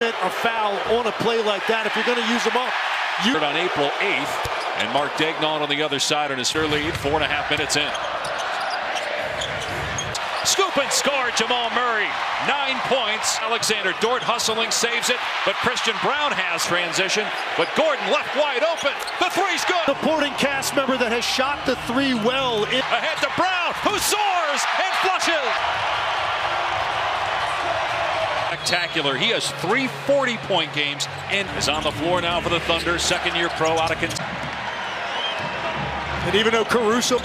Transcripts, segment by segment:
A foul on a play like that if you're going to use them up. On April 8th, and Mark Degnaud on the other side on his third lead, 4.5 minutes in. Scoop and score, Jamal Murray, 9 points. Alexander Dort hustling, saves it, but Christian Brown has transition, but Gordon left wide open. The three's good. Supporting cast member that has shot the three well. Ahead to Brown, who soars and flushes. Spectacular. He has 3 40-point games and is on the floor now for the Thunder. Second-year pro out of Kentucky. And even though Caruso.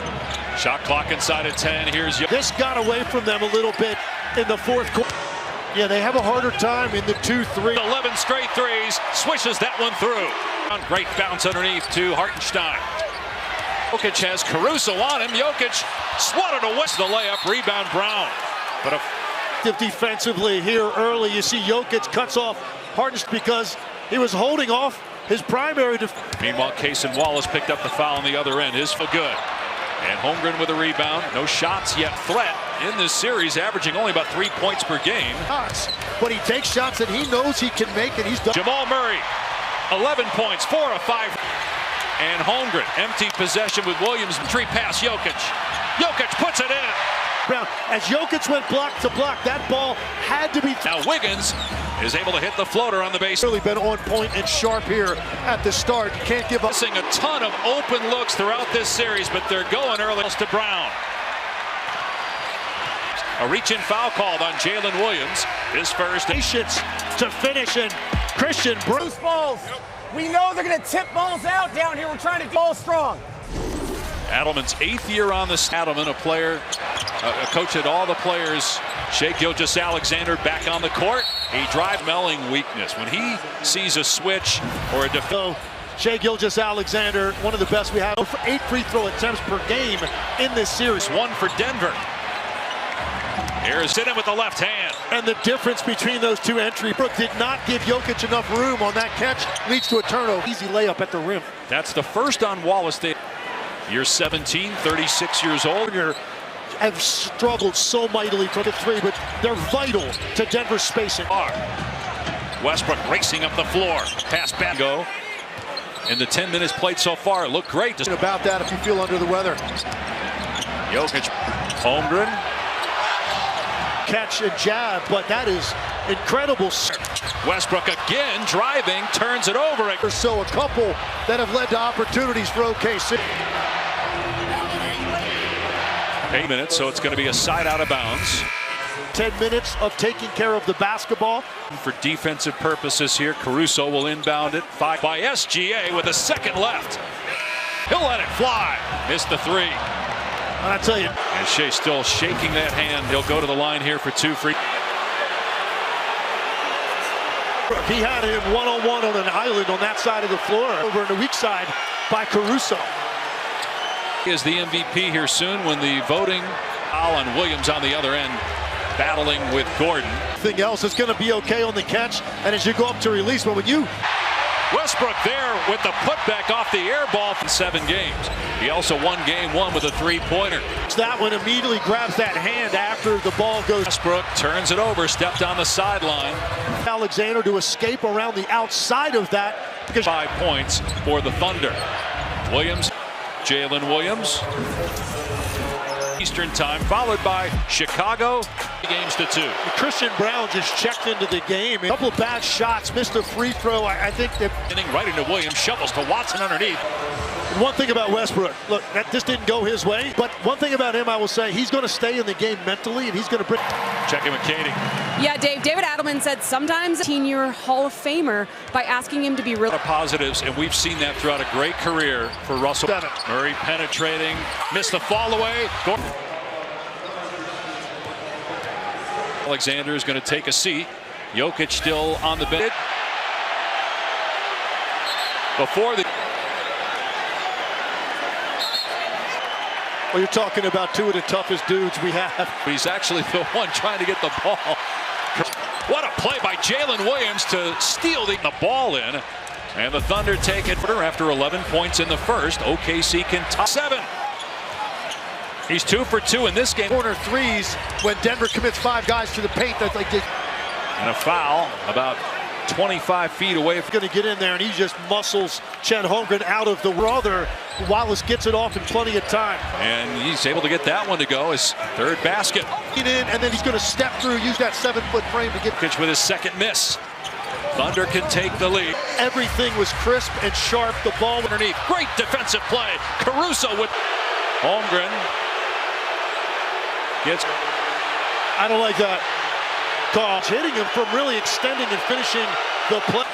Shot clock inside of 10. Here's this got away from them a little bit in the fourth quarter. Yeah, they have a harder time in the 2-3. 11 straight threes. Swishes that one through. Great bounce underneath to Hartenstein. Jokic has Caruso on him. Jokic swatted away the layup. Rebound Brown. But a defensively here early, you see Jokic cuts off Hartenstein because he was holding off his primary. Meanwhile, Cason Wallace picked up the foul on the other end. His for good. And Holmgren with a rebound. No shots yet. Threat in this series, averaging only about 3 points per game. But he takes shots that he knows he can make, and he's done. Jamal Murray, 11 points, 4 of 5. And Holmgren, empty possession with Williams. Tree pass, Jokic. Jokic puts it in. Brown, as Jokic went block to block, that ball had to be. Now Wiggins is able to hit the floater on the base. Really been on point and sharp here at the start. You can't give up. Missing a ton of open looks throughout this series, but they're going early to Brown. A reach-in foul called on Jalen Williams. His first. Patience to finish, and Christian Bruce balls. We know they're going to tip balls out down here. We're trying to ball strong. Adelman's 8th year on this. Adelman, a player, a coach at all the players. Shai Gilgeous-Alexander back on the court. He drive Melling weakness. When he sees a switch or a defense. Shai Gilgeous-Alexander, one of the best we have. 8 free throw attempts per game in this series. 1 for Denver. Here's Sidham with the left hand. And the difference between those two entries. Brook did not give Jokic enough room on that catch. Leads to a turnover. Easy layup at the rim. That's the first on Wallace. Year 17, 36 years old. Have struggled so mightily for the three, but they're vital to Denver's spacing. Westbrook racing up the floor. Pass back. Go. In the 10 minutes played so far, it looked great. Just about that if you feel under the weather. Jokic, Holmgren. Catch and jab, but that is incredible. Westbrook again driving, turns it over. Or so a couple that have led to opportunities for OKC. 8 minutes, so it's going to be a side out of bounds. 10 minutes of taking care of the basketball. For defensive purposes here, Caruso will inbound it. 5 by SGA with a second left. He'll let it fly. Missed the 3. And I tell you. And Shai still shaking that hand. He'll go to the line here for 2 free. He had him one-on-one on an island on that side of the floor. Over in the weak side by Caruso. He is the MVP here soon when the voting Allen Williams on the other end battling with Gordon. Everything else is going to be okay on the catch, and as you go up to release, but when you Westbrook there with the putback off the air ball for 7 games. He also won game 1 with a 3-pointer. That one immediately grabs that hand after the ball goes. Westbrook turns it over, stepped on the sideline. Alexander to escape around the outside of that. 5 points for the Thunder. Williams, Jalen Williams. Eastern time, followed by Chicago. Games to 2. Christian Brown just checked into the game. A couple of bad shots, missed a free throw. I think that inning right into Williams, shovels to Watson underneath. One thing about Westbrook, look, that just didn't go his way. But one thing about him, I will say, he's going to stay in the game mentally, and he's going to bring. Checking with Katie. Yeah, Dave. David Adelman said sometimes a 18-year Hall of Famer by asking him to be real. Positives, and we've seen that throughout a great career for Russell. Murray penetrating, missed the fall away. Alexander is going to take a seat. Jokic still on the bench. Before the. Well, you're talking about 2 of the toughest dudes we have. He's actually the one trying to get the ball. What a play by Jalen Williams to steal the ball in. And the Thunder take it after 11 points in the first. OKC can top 7. He's 2 for 2 in this game. Corner threes when Denver commits 5 guys to the paint. That's like this. And a foul about 25 feet away. Going to get in there, and he just muscles Chet Holmgren out of the brother. Wallace gets it off in plenty of time. And he's able to get that one to go, his third basket. Get in, and then he's going to step through, use that 7-foot frame to get. Pitch with his second miss. Thunder can take the lead. Everything was crisp and sharp. The ball Underneath. Great defensive play. Caruso with Holmgren. Gets. I don't like that call. Hitting him from really extending and finishing the play.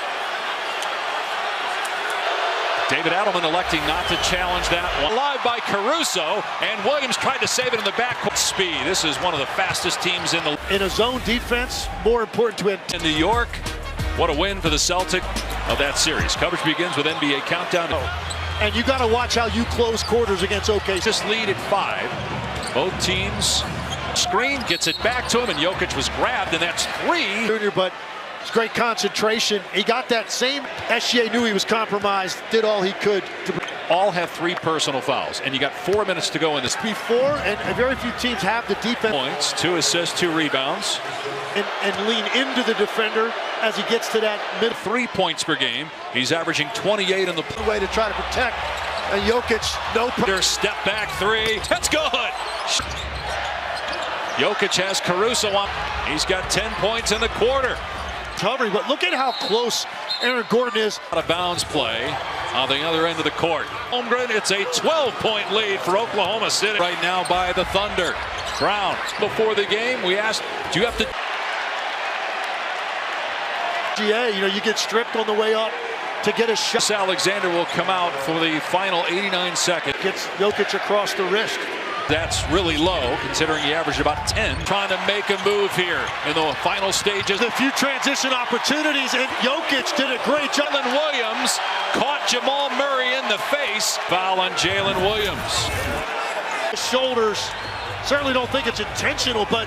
David Adelman electing not to challenge that one. Live by Caruso, and Williams tried to save it in the backcourt. Speed. This is one of the fastest teams in the. In a zone defense, more important to him. In New York, what a win for the Celtic of that series. Coverage begins with NBA Countdown. And you got to watch how you close quarters against OKC. Just lead at 5. Both teams. Screen gets it back to him, and Jokic was grabbed, and that's 3. Junior, but it's great concentration. He got that same. SGA knew he was compromised, did all he could to. All have 3 personal fouls, and you got 4 minutes to go in this. Before, and very few teams have the defense. Points, 2 assists, 2 rebounds. And lean into the defender as he gets to that mid. 3 points per game. He's averaging 28 in the way to try to protect. And Jokic, no. Step back 3. That's good. Jokic has Caruso on. He's got 10 points in the quarter. Recovery, but look at how close Aaron Gordon is. Out of bounds play on the other end of the court. Holmgren, it's a 12-point lead for Oklahoma City right now by the Thunder. Brown, before the game, we asked, do you have to? You know, you get stripped on the way up to get a shot. Alexander will come out for the final 89 seconds. Gets Jokic across the wrist. That's really low, considering he averaged about 10. Trying to make a move here in the final stages. A few transition opportunities, and Jokic did a great job. Jalen Williams caught Jamal Murray in the face. Foul on Jalen Williams. Shoulders. Certainly don't think it's intentional, but